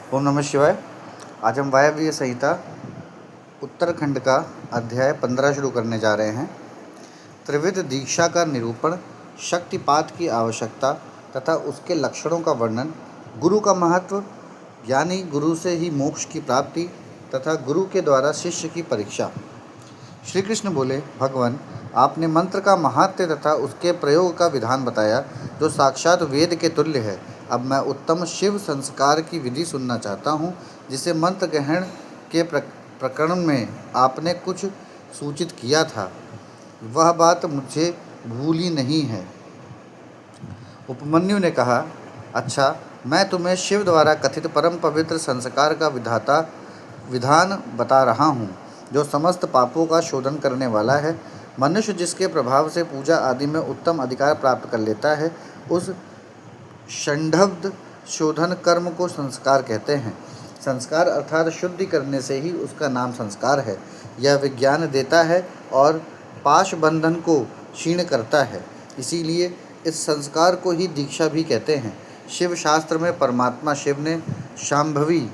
ओम नमः शिवाय। आज हम वायव्य संहिता उत्तरखंड का अध्याय 15 शुरू करने जा रहे हैं। त्रिविध दीक्षा का निरूपण, शक्तिपात की आवश्यकता तथा उसके लक्षणों का वर्णन, गुरु का महत्व, ज्ञानी गुरु से ही मोक्ष की प्राप्ति तथा गुरु के द्वारा शिष्य की परीक्षा। श्री कृष्ण बोले, भगवान, आपने मंत्र का महात्म्य तथा उसके प्रयोग का विधान बताया, जो साक्षात वेद के तुल्य है। अब मैं उत्तम शिव संस्कार की विधि सुनना चाहता हूँ, जिसे मंत्र ग्रहण के प्रकरण में आपने कुछ सूचित किया था। वह बात मुझे भूली नहीं है। उपमन्यु ने कहा, अच्छा, मैं तुम्हें शिव द्वारा कथित परम पवित्र संस्कार का विधान बता रहा हूँ, जो समस्त पापों का शोधन करने वाला है। मनुष्य जिसके प्रभाव से पूजा आदि में उत्तम अधिकार प्राप्त कर लेता है, उस षण्ढब्द शोधन कर्म को संस्कार कहते हैं। संस्कार अर्थात शुद्धि करने से ही उसका नाम संस्कार है। यह विज्ञान देता है और पाश बंधन को क्षीण करता है। इसीलिए इस संस्कार को ही दीक्षा भी कहते हैं। शिव शास्त्र में परमात्मा शिव ने शांभवी,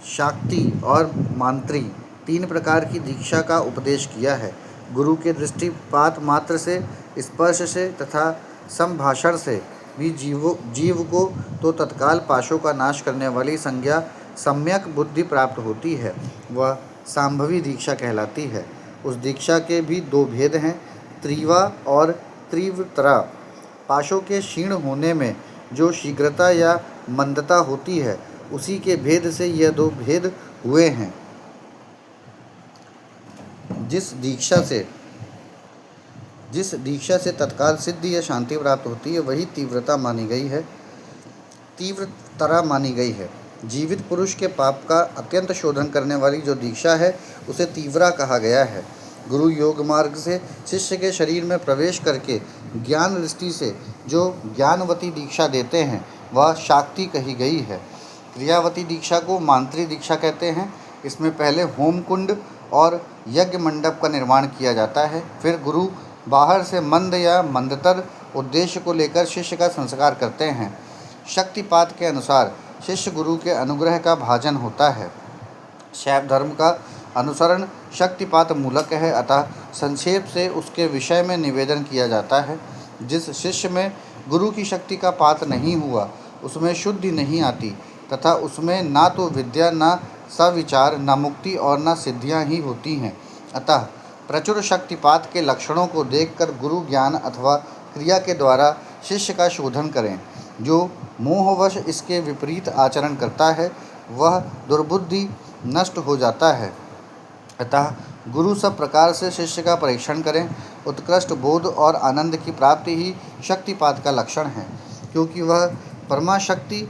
शाक्ति और मांत्री 3 प्रकार की दीक्षा का उपदेश किया है। गुरु के दृष्टिपात मात्र से, स्पर्श से तथा संभाषण से भी जीव को तो तत्काल पाशों का नाश करने वाली संज्ञा सम्यक बुद्धि प्राप्त होती है। वह सांभवी दीक्षा कहलाती है। उस दीक्षा के भी 2 भेद हैं, त्रिवा और तीव्रतरा। पाशों के क्षीण होने में जो शीघ्रता या मंदता होती है, उसी के भेद से यह 2 भेद हुए हैं। जिस दीक्षा से तत्काल सिद्धि या शांति प्राप्त होती है, वही तीव्रता मानी गई है, तीव्रतरा मानी गई है। जीवित पुरुष के पाप का अत्यंत शोधन करने वाली जो दीक्षा है, उसे तीव्रा कहा गया है। गुरु योग मार्ग से शिष्य के शरीर में प्रवेश करके ज्ञान दृष्टि से जो ज्ञानवती दीक्षा देते हैं, वह शाक्ति कही गई है। क्रियावती दीक्षा को मांत्री दीक्षा कहते हैं। इसमें पहले होम कुंड और यज्ञ मंडप का निर्माण किया जाता है। फिर गुरु बाहर से मंद या मंदतर उद्देश्य को लेकर शिष्य का संस्कार करते हैं। शक्तिपात के अनुसार शिष्य गुरु के अनुग्रह का भाजन होता है। शैव धर्म का अनुसरण शक्तिपात मूलक है, अतः संक्षेप से उसके विषय में निवेदन किया जाता है। जिस शिष्य में गुरु की शक्ति का पात नहीं हुआ, उसमें शुद्धि नहीं आती तथा उसमें ना तो विद्या, ना सविचार, ना मुक्ति और ना सिद्धियां ही होती हैं। अतः प्रचुर शक्तिपात के लक्षणों को देखकर गुरु ज्ञान अथवा क्रिया के द्वारा शिष्य का शोधन करें। जो मोहवश इसके विपरीत आचरण करता है, वह दुर्बुद्धि नष्ट हो जाता है। अतः गुरु सब प्रकार से शिष्य का परीक्षण करें। उत्कृष्ट बोध और आनंद की प्राप्ति ही शक्तिपात का लक्षण है, क्योंकि वह परमाशक्ति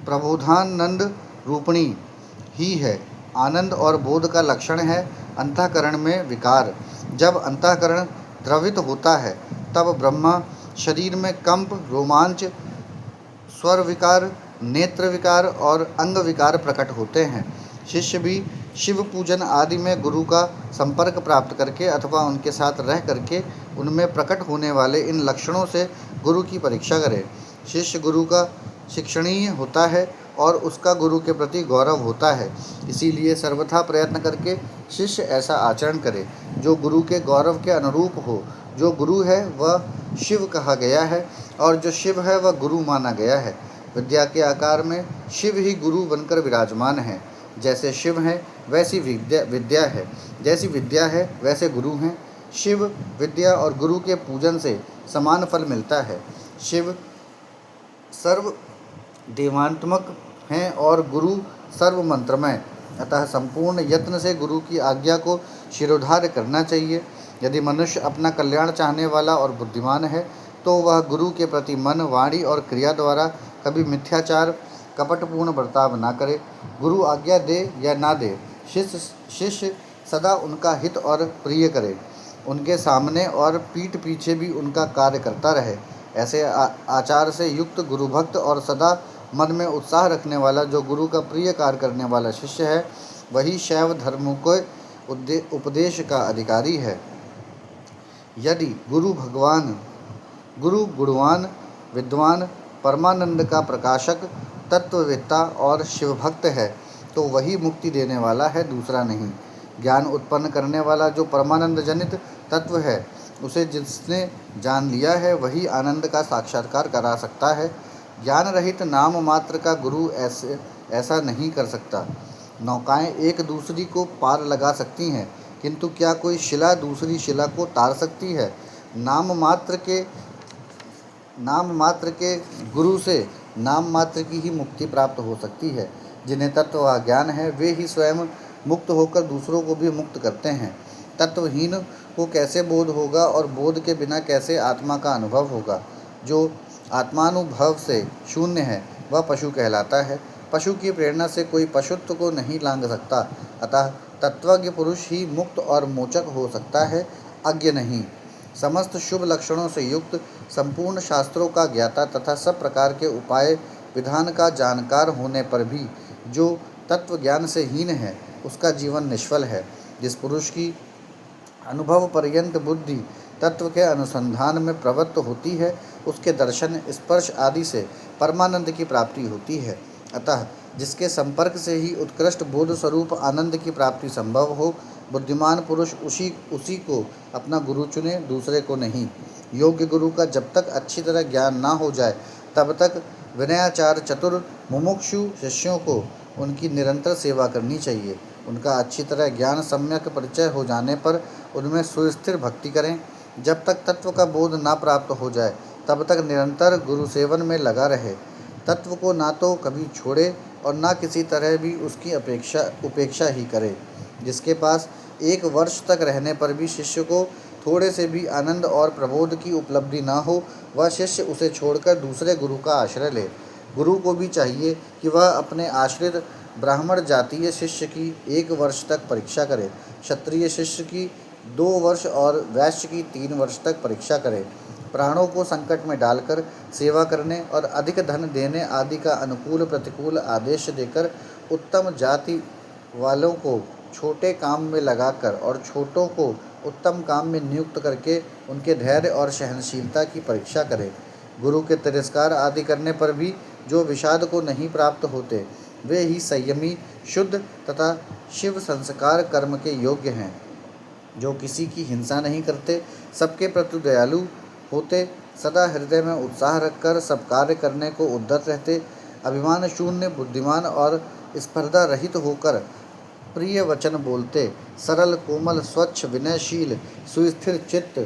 प्रबोधानंद रूपिणी ही है। आनंद और बोध का लक्षण है अंतःकरण में विकार। जब अंतःकरण द्रवित होता है, तब ब्रह्मा शरीर में कंप, रोमांच, स्वर विकार, नेत्र विकार और अंग विकार प्रकट होते हैं। शिष्य भी शिव पूजन आदि में गुरु का संपर्क प्राप्त करके अथवा उनके साथ रह करके उनमें प्रकट होने वाले इन लक्षणों से गुरु की परीक्षा करे। शिष्य गुरु का शिक्षणीय होता है और उसका गुरु के प्रति गौरव होता है। इसीलिए सर्वथा प्रयत्न करके शिष्य ऐसा आचरण करे जो गुरु के गौरव के अनुरूप हो। जो गुरु है वह शिव कहा गया है और जो शिव है वह गुरु माना गया है। विद्या के आकार में शिव ही गुरु बनकर विराजमान है। जैसे शिव हैं वैसी विद्या है, जैसी विद्या है वैसे गुरु हैं। शिव, विद्या और गुरु के पूजन से समान फल मिलता है। शिव सर्व देवात्मक हैं और गुरु सर्व मंत्रमय। अतः संपूर्ण यत्न से गुरु की आज्ञा को शिरोधार्य करना चाहिए। यदि मनुष्य अपना कल्याण चाहने वाला और बुद्धिमान है, तो वह गुरु के प्रति मन, वाणी और क्रिया द्वारा कभी मिथ्याचार, कपटपूर्ण बर्ताव ना करे। गुरु आज्ञा दे या ना दे, शिष्य सदा उनका हित और प्रिय करे। उनके सामने और पीठ पीछे भी उनका कार्य करता रहे। ऐसे आचार से युक्त गुरु भक्त और सदा मन में उत्साह रखने वाला जो गुरु का प्रिय कार्य करने वाला शिष्य है, वही शैव धर्म के उपदेश का अधिकारी है। यदि गुरु गुणवान, विद्वान, परमानंद का प्रकाशक तत्ववेत्ता और शिवभक्त है तो वही मुक्ति देने वाला है, दूसरा नहीं। ज्ञान उत्पन्न करने वाला जो परमानंद जनित तत्व है, उसे जिसने जान लिया है वही आनंद का साक्षात्कार करा सकता है। ज्ञान रहित नाम मात्र का गुरु ऐसा नहीं कर सकता। नौकाएं एक दूसरी को पार लगा सकती हैं, किंतु क्या कोई शिला दूसरी शिला को तार सकती है? नाम मात्र के गुरु से नाम मात्र की ही मुक्ति प्राप्त हो सकती है। जिन्हें तत्व व ज्ञान है वे ही स्वयं मुक्त होकर दूसरों को भी मुक्त करते हैं। तत्वहीन को कैसे बोध होगा और बोध के बिना कैसे आत्मा का अनुभव होगा? जो आत्मानुभव से शून्य है वह पशु कहलाता है। पशु की प्रेरणा से कोई पशुत्व को नहीं लांघ सकता। अतः तत्वज्ञ पुरुष ही मुक्त और मोचक हो सकता है, अज्ञ नहीं। समस्त शुभ लक्षणों से युक्त, संपूर्ण शास्त्रों का ज्ञाता तथा सब प्रकार के उपाय विधान का जानकार होने पर भी जो तत्व ज्ञान से हीन है, उसका जीवन निष्फल है। जिस पुरुष की अनुभव पर्यंत बुद्धि तत्व के अनुसंधान में प्रवृत्त होती है, उसके दर्शन, स्पर्श आदि से परमानंद की प्राप्ति होती है। अतः जिसके संपर्क से ही उत्कृष्ट बोध स्वरूप आनंद की प्राप्ति संभव हो, बुद्धिमान पुरुष उसी को अपना गुरु चुने, दूसरे को नहीं। योग्य गुरु का जब तक अच्छी तरह ज्ञान ना हो जाए, तब तक विनयाचार चतुर मुमुक्षु शिष्यों को उनकी निरंतर सेवा करनी चाहिए। उनका अच्छी तरह ज्ञान सम्यक परिचय हो जाने पर उनमें सुस्थिर भक्ति करें। जब तक तत्व का बोध ना प्राप्त हो जाए, तब तक निरंतर गुरु सेवन में लगा रहे। तत्व को ना तो कभी छोड़े और ना किसी तरह भी उसकी उपेक्षा ही करे। जिसके पास 1 वर्ष तक रहने पर भी शिष्य को थोड़े से भी आनंद और प्रबोध की उपलब्धि ना हो, वह शिष्य उसे छोड़कर दूसरे गुरु का आश्रय ले। गुरु को भी चाहिए कि वह अपने आश्रित ब्राह्मण जातीय शिष्य की 1 वर्ष तक परीक्षा करे, क्षत्रिय शिष्य की 2 वर्ष और वैश्य की 3 वर्ष तक परीक्षा करे। प्राणों को संकट में डालकर सेवा करने और अधिक धन देने आदि का अनुकूल प्रतिकूल आदेश देकर उत्तम जाति वालों को छोटे काम में लगाकर और छोटों को उत्तम काम में नियुक्त करके उनके धैर्य और सहनशीलता की परीक्षा करे। गुरु के तिरस्कार आदि करने पर भी जो विषाद को नहीं प्राप्त होते, वे ही संयमी, शुद्ध तथा शिव संस्कार कर्म के योग्य हैं। जो किसी की हिंसा नहीं करते, सबके प्रति दयालु होते, सदा हृदय में उत्साह रखकर सब कार्य करने को उद्यत रहते, अभिमान शून्य, बुद्धिमान और स्पर्धा रहित होकर प्रिय वचन बोलते, सरल, कोमल, स्वच्छ, विनयशील, सुस्थिर चित्त,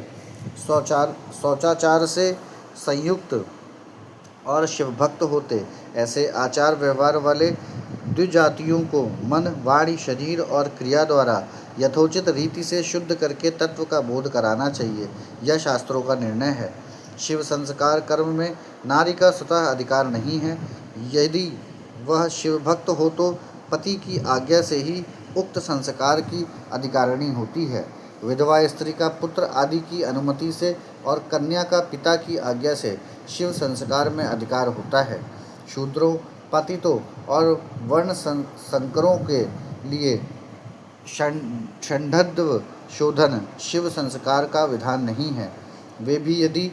शौचाचार से संयुक्त और शिवभक्त होते, ऐसे आचार व्यवहार वाले द्विजातियों को मन, वाणी, शरीर और क्रिया द्वारा यथोचित रीति से शुद्ध करके तत्व का बोध कराना चाहिए। यह शास्त्रों का निर्णय है। शिव संस्कार कर्म में नारी का स्वतः अधिकार नहीं है। यदि वह शिवभक्त हो तो पति की आज्ञा से ही उक्त संस्कार की अधिकारिणी होती है। विधवा स्त्री का पुत्र आदि की अनुमति से और कन्या का पिता की आज्ञा से शिव संस्कार में अधिकार होता है। शूद्रों, पतितों और वर्ण संकरों के लिए षंढत्व शोधन शिव संस्कार का विधान नहीं है। वे भी यदि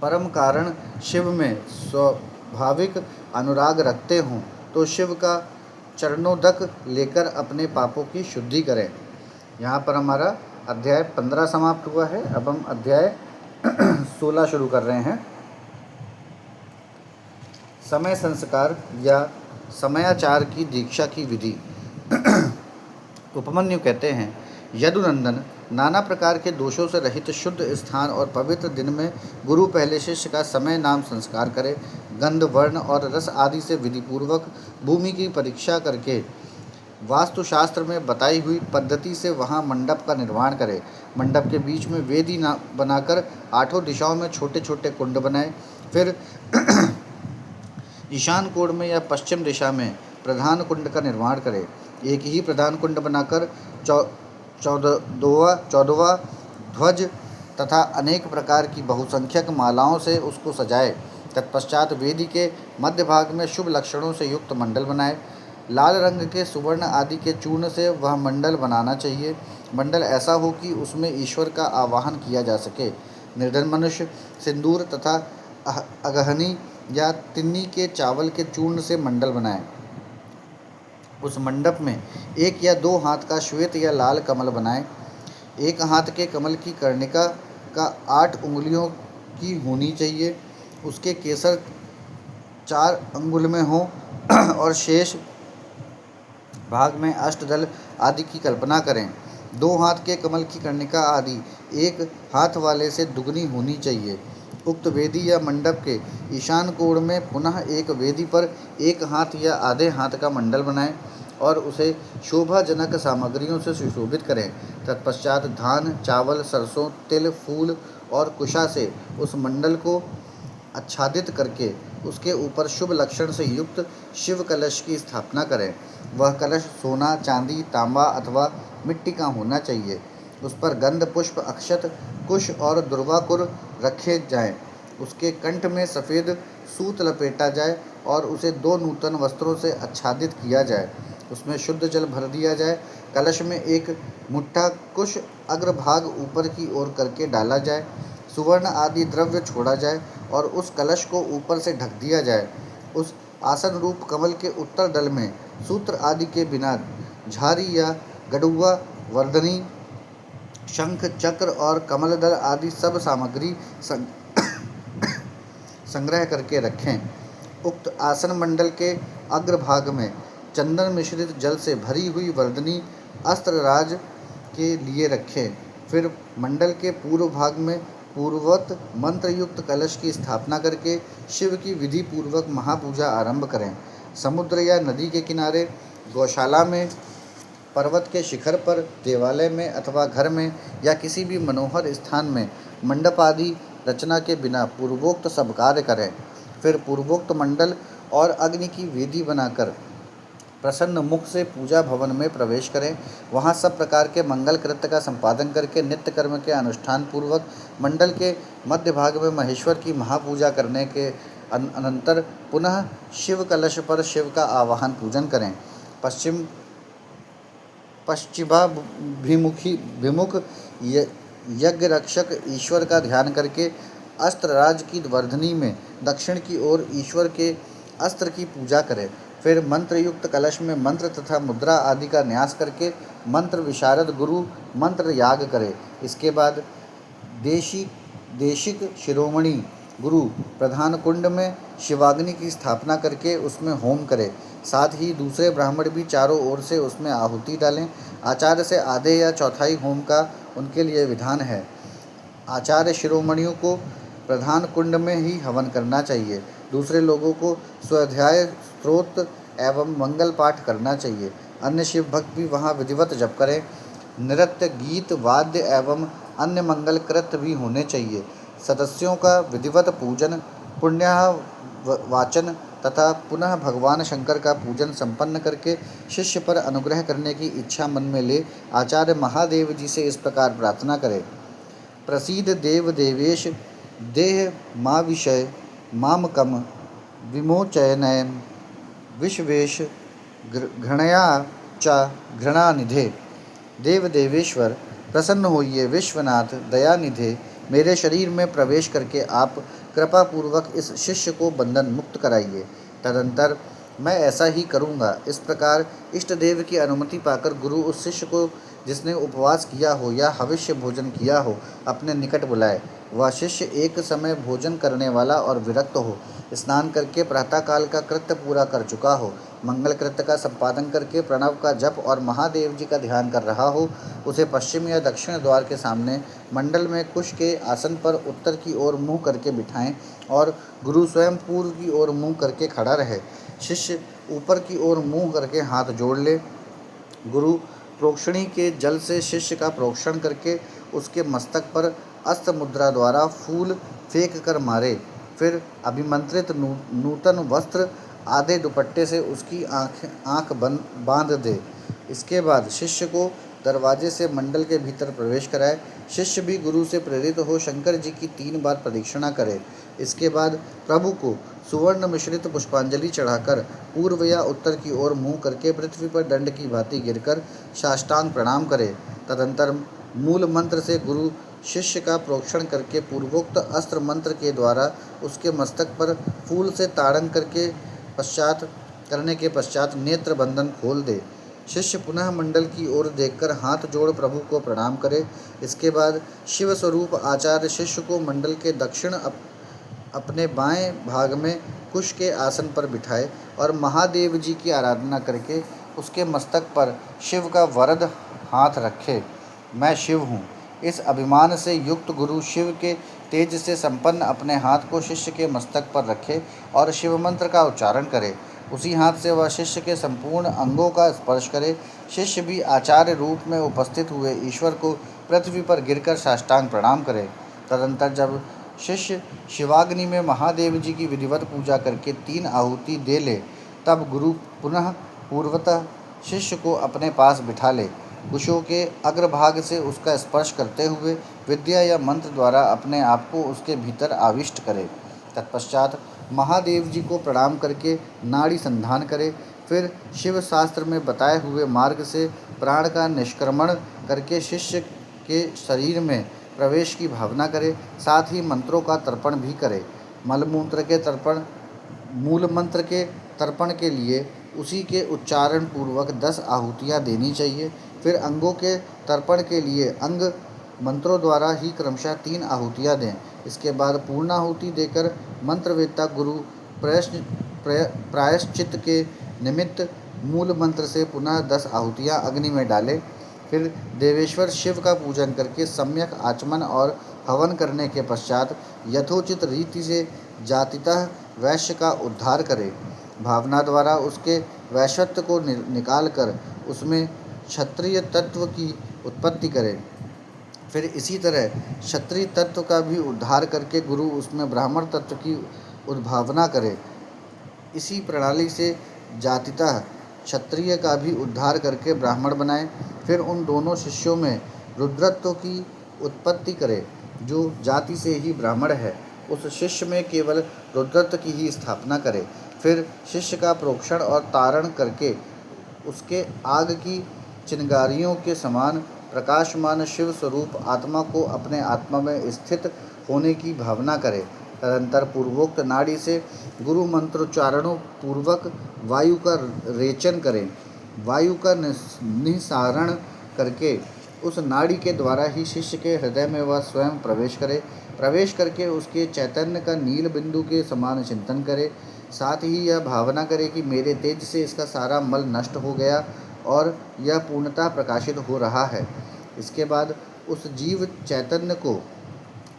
परम कारण शिव में स्वाभाविक अनुराग रखते हों तो शिव का चरणोदक लेकर अपने पापों की शुद्धि करें। यहाँ पर हमारा अध्याय 15 समाप्त हुआ है। अब हम अध्याय 16 शुरू कर रहे हैं। समय संस्कार या समयाचार की दीक्षा की विधि। उपमन्यु कहते हैं, यदुनंदन, नाना प्रकार के दोषों से रहित शुद्ध स्थान और पवित्र दिन में गुरु पहले शिष्य का समय नाम संस्कार करे। गंध, वर्ण और रस आदि से विधिपूर्वक भूमि की परीक्षा करके वास्तुशास्त्र में बताई हुई पद्धति से वहाँ मंडप का निर्माण करे। मंडप के बीच में वेदी बनाकर 8 दिशाओं में छोटे छोटे कुंड बनाए। फिर ईशान कोण में या पश्चिम दिशा में प्रधान कुंड का निर्माण करे। एक ही प्रधान कुंड बनाकर 14वां ध्वज तथा अनेक प्रकार की बहुसंख्यक मालाओं से उसको सजाए। तत्पश्चात वेदी के मध्य भाग में शुभ लक्षणों से युक्त मंडल बनाए। लाल रंग के सुवर्ण आदि के चूर्ण से वह मंडल बनाना चाहिए। मंडल ऐसा हो कि उसमें ईश्वर का आवाहन किया जा सके। निर्धन मनुष्य सिंदूर तथा अगहनी या तिन्नी के चावल के चूर्ण से मंडल बनाएं। उस मंडप में 1 या 2 हाथ का श्वेत या लाल कमल बनाएं। 1 हाथ के कमल की कर्णिका का 8 उंगलियों की होनी चाहिए। उसके केसर 4 अंगुल में हो और शेष भाग में अष्टदल आदि की कल्पना करें। 2 हाथ के कमल की कर्णिका आदि 1 हाथ वाले से दुगनी होनी चाहिए। उक्त वेदी या मंडप के ईशान कोण में पुनः एक वेदी पर 1 हाथ या आधे हाथ का मंडल बनाएं और उसे शोभाजनक सामग्रियों से सुशोभित करें। तत्पश्चात धान, चावल, सरसों, तिल, फूल और कुशा से उस मंडल को आच्छादित करके उसके ऊपर शुभ लक्षण से युक्त शिव कलश की स्थापना करें। वह कलश सोना, चांदी, तांबा अथवा मिट्टी का होना चाहिए। उस पर गंध, पुष्प, अक्षत, कुश और दुर्वाकुर रखे जाएं। उसके कंठ में सफ़ेद सूत लपेटा जाए और उसे 2 नूतन वस्त्रों से आच्छादित किया जाए। उसमें शुद्ध जल भर दिया जाए। कलश में 1 मुट्ठा कुश अग्रभाग ऊपर की ओर करके डाला जाए। सुवर्ण आदि द्रव्य छोड़ा जाए और उस कलश को ऊपर से ढक दिया जाए। उस आसन रूप कमल के उत्तर दल में सूत्र आदि के बिना झारी या गड़ुआ, वर्धनी, शंख, चक्र और कमल दल आदि सब सामग्री संग्रह करके रखें। उक्त आसन मंडल के अग्रभाग में चंदन मिश्रित जल से भरी हुई वर्धनी अस्त्रराज के लिए रखें। फिर मंडल के पूर्व भाग में पूर्ववत मंत्र युक्त कलश की स्थापना करके शिव की विधि पूर्वक महापूजा आरंभ करें। समुद्र या नदी के किनारे, गौशाला में, पर्वत के शिखर पर, देवालय में अथवा घर में या किसी भी मनोहर स्थान में मंडप आदि रचना के बिना पूर्वोक्त सब कार्य करें। फिर पूर्वोक्त मंडल और अग्नि की वेदी बनाकर प्रसन्न मुख से पूजा भवन में प्रवेश करें। वहाँ सब प्रकार के मंगल कृत्य का संपादन करके नित्य कर्म के अनुष्ठान पूर्वक मंडल के मध्य भाग में महेश्वर की महापूजा करने के अनंतर पुनः शिव कलश पर शिव का आवाहन पूजन करें। पश्चिमाभिमुख यज्ञ रक्षक ईश्वर का ध्यान करके अस्त्रराज की वर्धनी में दक्षिण की ओर ईश्वर के अस्त्र की पूजा करें। फिर मंत्र युक्त कलश में मंत्र तथा मुद्रा आदि का न्यास करके मंत्र विशारद गुरु मंत्र याग करे। इसके बाद देशिक शिरोमणि गुरु प्रधान कुंड में शिवाग्नि की स्थापना करके उसमें होम करे। साथ ही दूसरे ब्राह्मण भी चारों ओर से उसमें आहुति डालें। आचार्य से आधे या चौथाई होम का उनके लिए विधान है। आचार्य शिरोमणियों को प्रधान कुंड में ही हवन करना चाहिए। दूसरे लोगों को स्वाध्याय, स्तोत्र एवं मंगल पाठ करना चाहिए। अन्य शिव भक्त भी वहाँ विधिवत जप करें। नृत्य, गीत, वाद्य एवं अन्य मंगल कृत्य भी होने चाहिए। सदस्यों का विधिवत पूजन, पुण्याहवाचन तथा पुनः भगवान शंकर का पूजन संपन्न करके शिष्य पर अनुग्रह करने की इच्छा मन में ले आचार्य महादेव जी से इस प्रकार प्रार्थना करें। प्रसीद देव देवेश देह माँ विषय मामकम विमोचयन विश्वेश घृणया च घृणानिधे। देव देवेश्वर प्रसन्न होइए, विश्वनाथ दयानिधे, मेरे शरीर में प्रवेश करके आप कृपा पूर्वक इस शिष्य को बंधन मुक्त कराइए। तदंतर मैं ऐसा ही करूँगा। इस प्रकार इष्ट देव की अनुमति पाकर गुरु उस शिष्य को जिसने उपवास किया हो या हविष्य भोजन किया हो अपने निकट बुलाए। वह शिष्य एक समय भोजन करने वाला और विरक्त हो, स्नान करके प्रातःकाल का कृत्य पूरा कर चुका हो, मंगल कृत्य का संपादन करके प्रणव का जप और महादेव जी का ध्यान कर रहा हो, उसे पश्चिम या दक्षिण द्वार के सामने मंडल में कुश के आसन पर उत्तर की ओर मुँह करके बिठाएं और गुरु स्वयं पूर्व की ओर मुँह करके खड़ा रहे। शिष्य ऊपर की ओर मुँह करके हाथ जोड़ ले। गुरु प्रोक्षणी के जल से शिष्य का प्रोक्षण करके उसके मस्तक पर अस्त मुद्रा द्वारा फूल फेंक कर मारे। फिर अभिमंत्रित नूतन वस्त्र आधे दुपट्टे से उसकी आँख बांध दे। इसके बाद शिष्य को दरवाजे से मंडल के भीतर प्रवेश कराए। शिष्य भी गुरु से प्रेरित हो शंकर जी की 3 बार प्रदक्षिणा करे। इसके बाद प्रभु को सुवर्ण मिश्रित पुष्पांजलि चढ़ाकर पूर्व या उत्तर की ओर मुँह करके पृथ्वी पर दंड की भांति गिरकर साष्टांग प्रणाम करे। तदंतर मूल मंत्र से गुरु शिष्य का प्रोक्षण करके पूर्वोक्त अस्त्र मंत्र के द्वारा उसके मस्तक पर फूल से ताड़न करने के पश्चात नेत्र बंधन खोल दे। शिष्य पुनः मंडल की ओर देखकर हाथ जोड़ प्रभु को प्रणाम करे। इसके बाद शिव स्वरूप आचार्य शिष्य को मंडल के दक्षिण अपने बाएं भाग में कुश के आसन पर बिठाए और महादेव जी की आराधना करके उसके मस्तक पर शिव का वरद हाथ रखे। मैं शिव हूँ। इस अभिमान से युक्त गुरु शिव के तेज से संपन्न अपने हाथ को शिष्य के मस्तक पर रखे और शिव मंत्र का उच्चारण करे। उसी हाथ से वह शिष्य के संपूर्ण अंगों का स्पर्श करे। शिष्य भी आचार्य रूप में उपस्थित हुए ईश्वर को पृथ्वी पर गिरकर साष्टांग प्रणाम करे। तदंतर जब शिष्य शिवाग्नि में महादेव जी की विधिवत पूजा करके 3 आहुति दे ले, तब गुरु पुनः पूर्वतः शिष्य को अपने पास बिठा ले। कुशों के अग्रभाग से उसका स्पर्श करते हुए विद्या या मंत्र द्वारा अपने आप को उसके भीतर आविष्ट करे। तत्पश्चात महादेव जी को प्रणाम करके नाड़ी संधान करे। फिर शिव शास्त्र में बताए हुए मार्ग से प्राण का निष्क्रमण करके शिष्य के शरीर में प्रवेश की भावना करे। साथ ही मंत्रों का तर्पण भी करे। मूल मंत्र के तर्पण के लिए उसी के उच्चारण पूर्वक 10 आहुतियाँ देनी चाहिए। फिर अंगों के तर्पण के लिए अंग मंत्रों द्वारा ही क्रमशः 3 आहुतियाँ दें। इसके बाद पूर्णाहुति देकर मंत्रवेत्ता गुरु प्रायश्चित के निमित्त मूल मंत्र से पुनः 10 आहुतियाँ अग्नि में डाले। फिर देवेश्वर शिव का पूजन करके सम्यक आचमन और हवन करने के पश्चात यथोचित रीति से जातितः वैश्य का उद्धार करे। भावना द्वारा उसके वैश्यत्व को निकाल कर उसमें क्षत्रिय तत्व की उत्पत्ति करे। फिर इसी तरह क्षत्रिय तत्व का भी उद्धार करके गुरु उसमें ब्राह्मण तत्व की उद्भावना करे। इसी प्रणाली से जातितः क्षत्रिय का भी उद्धार करके ब्राह्मण बनाए। फिर उन दोनों शिष्यों में रुद्रत्व की उत्पत्ति करे। जो जाति से ही ब्राह्मण है, उस शिष्य में केवल रुद्रत्व की ही स्थापना करे। फिर शिष्य का प्रोक्षण और तारण करके उसके आग की चिंगारियों के समान प्रकाशमान शिव स्वरूप आत्मा को अपने आत्मा में स्थित होने की भावना करे। तदंतर पूर्वोक्त नाड़ी से गुरु मंत्रोच्चारणों पूर्वक वायु का रेचन करें। वायु का निस्सारण करके उस नाड़ी के द्वारा ही शिष्य के हृदय में वह स्वयं प्रवेश करके उसके चैतन्य का नील बिंदु के समान चिंतन करे। साथ ही यह भावना करे कि मेरे तेज से इसका सारा मल नष्ट हो गया और यह पूर्णतः प्रकाशित हो रहा है। इसके बाद उस जीव चैतन्य को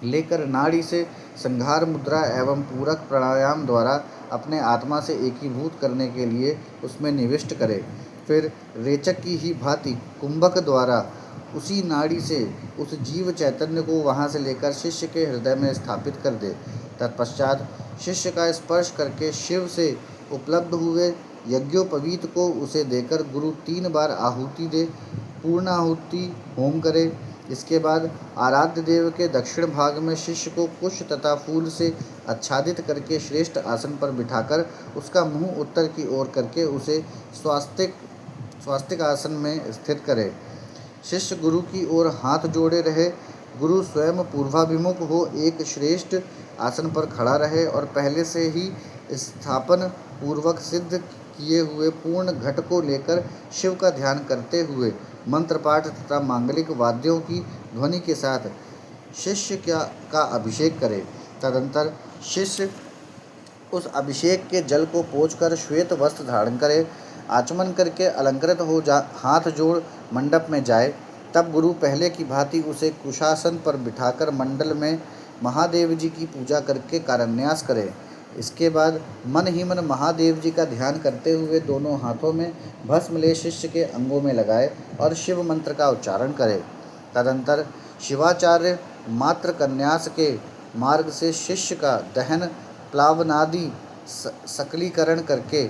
लेकर नाड़ी से संघार मुद्रा एवं पूरक प्राणायाम द्वारा अपने आत्मा से एकीभूत करने के लिए उसमें निविष्ट करे। फिर रेचक की ही भांति कुंभक द्वारा उसी नाड़ी से उस जीव चैतन्य को वहाँ से लेकर शिष्य के हृदय में स्थापित कर दे। तत्पश्चात शिष्य का स्पर्श करके शिव से उपलब्ध हुए यज्ञोपवीत को उसे देकर गुरु 3 बार आहुति दे, पूर्णाहुति होम करे। इसके बाद आराध्य देव के दक्षिण भाग में शिष्य को कुश तथा फूल से आच्छादित करके श्रेष्ठ आसन पर बिठाकर उसका मुंह उत्तर की ओर करके उसे स्वास्तिक आसन में स्थित करे। शिष्य गुरु की ओर हाथ जोड़े रहे। गुरु स्वयं पूर्वाभिमुख हो एक श्रेष्ठ आसन पर खड़ा रहे और पहले से ही स्थापन पूर्वक सिद्ध किए हुए पूर्ण घट को लेकर शिव का ध्यान करते हुए मंत्रपाठ तथा मांगलिक वाद्यों की ध्वनि के साथ शिष्य का अभिषेक करे। तदंतर शिष्य उस अभिषेक के जल को पोंछकर श्वेत वस्त्र धारण करे। आचमन करके अलंकृत हो हाथ जोड़ मंडप में जाए। तब गुरु पहले की भांति उसे कुशासन पर बिठाकर मंडल में महादेव जी की पूजा करके कारन्यास करे। इसके बाद मन ही मन महादेव जी का ध्यान करते हुए दोनों हाथों में भस्म ले शिष्य के अंगों में लगाए और शिव मंत्र का उच्चारण करे। तदंतर शिवाचार्य मात्र कन्यास के मार्ग से शिष्य का दहन प्लावनादि सकलीकरण करके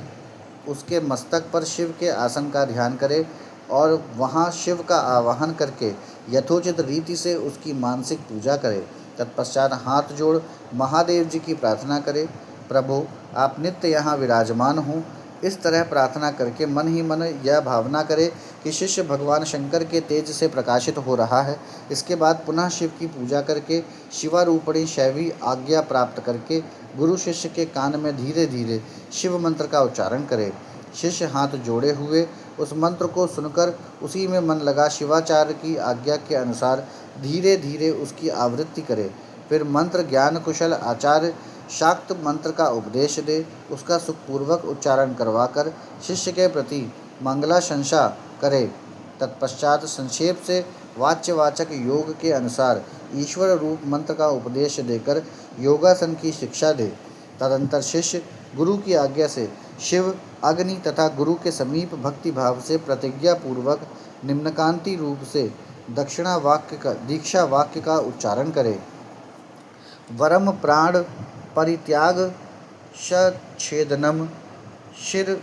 उसके मस्तक पर शिव के आसन का ध्यान करे और वहाँ शिव का आवाहन करके यथोचित रीति से उसकी मानसिक पूजा करे। तत्पश्चात हाथ जोड़ महादेव जी की प्रार्थना करे, प्रभु आप नित्य यहाँ विराजमान हों, इस तरह प्रार्थना करके मन ही मन यह भावना करे कि शिष्य भगवान शंकर के तेज से प्रकाशित हो रहा है। इसके बाद पुनः शिव की पूजा करके शिवारूपणी शैवी आज्ञा प्राप्त करके गुरु शिष्य के कान में धीरे धीरे शिव मंत्र का उच्चारण करे। शिष्य हाथ जोड़े हुए उस मंत्र को सुनकर उसी में मन लगा शिवाचार्य की आज्ञा के अनुसार धीरे धीरे उसकी आवृत्ति करे। फिर मंत्र ज्ञान कुशल आचार्य शाक्त मंत्र का उपदेश दे, उसका सुखपूर्वक उच्चारण करवाकर शिष्य के प्रति मंगलाशंसा करे। तत्पश्चात संक्षेप से वाच्यवाचक योग के अनुसार ईश्वर रूप मंत्र का उपदेश देकर योगासन की शिक्षा दे। तदंतर शिष्य गुरु की आज्ञा से शिव, अग्नि तथा गुरु के समीप भक्ति भाव से प्रतिज्ञा पूर्वक निम्नकांति रूप से दीक्षा वाक्य का उच्चारण करे। वरम प्राण परित्याग छेदनम शिर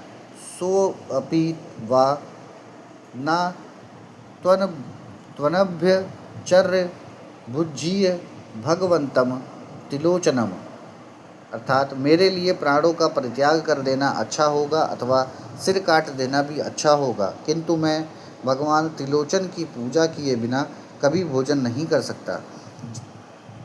सोऽपि वा न त्वनभ्यचर्य भुज्यीय भगवंतम तिलोचनम। अर्थात मेरे लिए प्राणों का परित्याग कर देना अच्छा होगा अथवा सिर काट देना भी अच्छा होगा, किंतु मैं भगवान त्रिलोचन की पूजा किए बिना कभी भोजन नहीं कर सकता।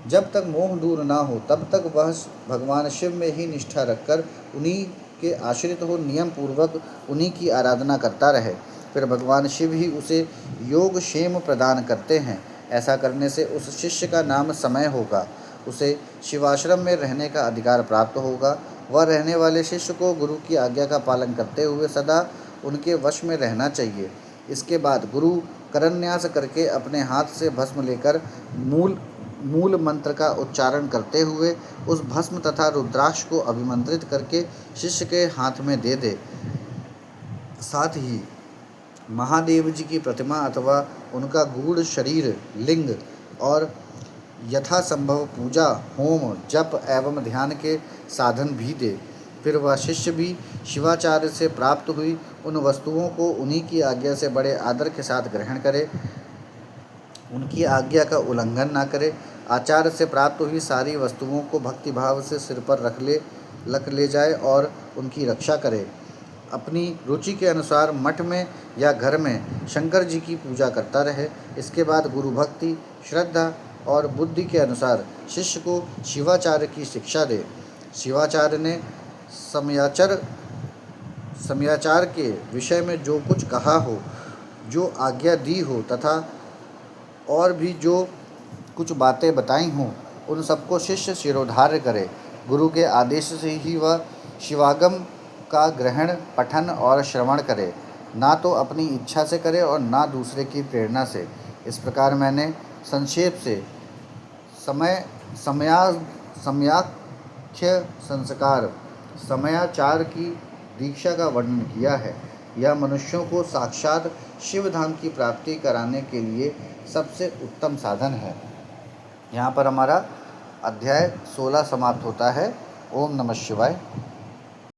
जब तक मोह दूर ना हो तब तक वह भगवान शिव में ही निष्ठा रखकर उन्हीं के आश्रित हो नियम पूर्वक उन्हीं की आराधना करता रहे। फिर भगवान शिव ही उसे योग क्षेम प्रदान करते हैं। ऐसा करने से उस शिष्य का नाम समय होगा, उसे शिवाश्रम में रहने का अधिकार प्राप्त होगा। वह रहने वाले शिष्य को गुरु की आज्ञा का पालन करते हुए सदा उनके वश में रहना चाहिए। इसके बाद गुरु करन्यास करके अपने हाथ से भस्म लेकर मूल मंत्र का उच्चारण करते हुए उस भस्म तथा रुद्राक्ष को अभिमंत्रित करके शिष्य के हाथ में दे दे। साथ ही महादेव जी की प्रतिमा अथवा उनका गूढ़ शरीर, लिंग और यथासंभव पूजा, होम, जप एवं ध्यान के साधन भी दे। फिर वह शिष्य भी शिवाचार्य से प्राप्त हुई उन वस्तुओं को उन्हीं की आज्ञा से बड़े आदर के साथ ग्रहण करे, उनकी आज्ञा का उल्लंघन ना करे। आचार्य से प्राप्त हुई सारी वस्तुओं को भक्तिभाव से सिर पर रख ले जाए और उनकी रक्षा करे। अपनी रुचि के अनुसार मठ में या घर में शंकर जी की पूजा करता रहे। इसके बाद गुरु भक्ति, श्रद्धा और बुद्धि के अनुसार शिष्य को शिवाचार्य की शिक्षा दे। शिवाचार्य ने समयाचार के विषय में जो कुछ कहा हो, जो आज्ञा दी हो तथा और भी जो कुछ बातें बताई हों, उन सबको शिष्य शिरोधार्य करे। गुरु के आदेश से ही वह शिवागम का ग्रहण, पठन और श्रवण करे, ना तो अपनी इच्छा से करे और ना दूसरे की प्रेरणा से। इस प्रकार मैंने संक्षेप से समयाख्य संस्कार, समयाचार की दीक्षा का वर्णन किया है। यह मनुष्यों को साक्षात शिवधाम की प्राप्ति कराने के लिए सबसे उत्तम साधन है। यहाँ पर हमारा अध्याय 16 समाप्त होता है। ओम नमः शिवाय।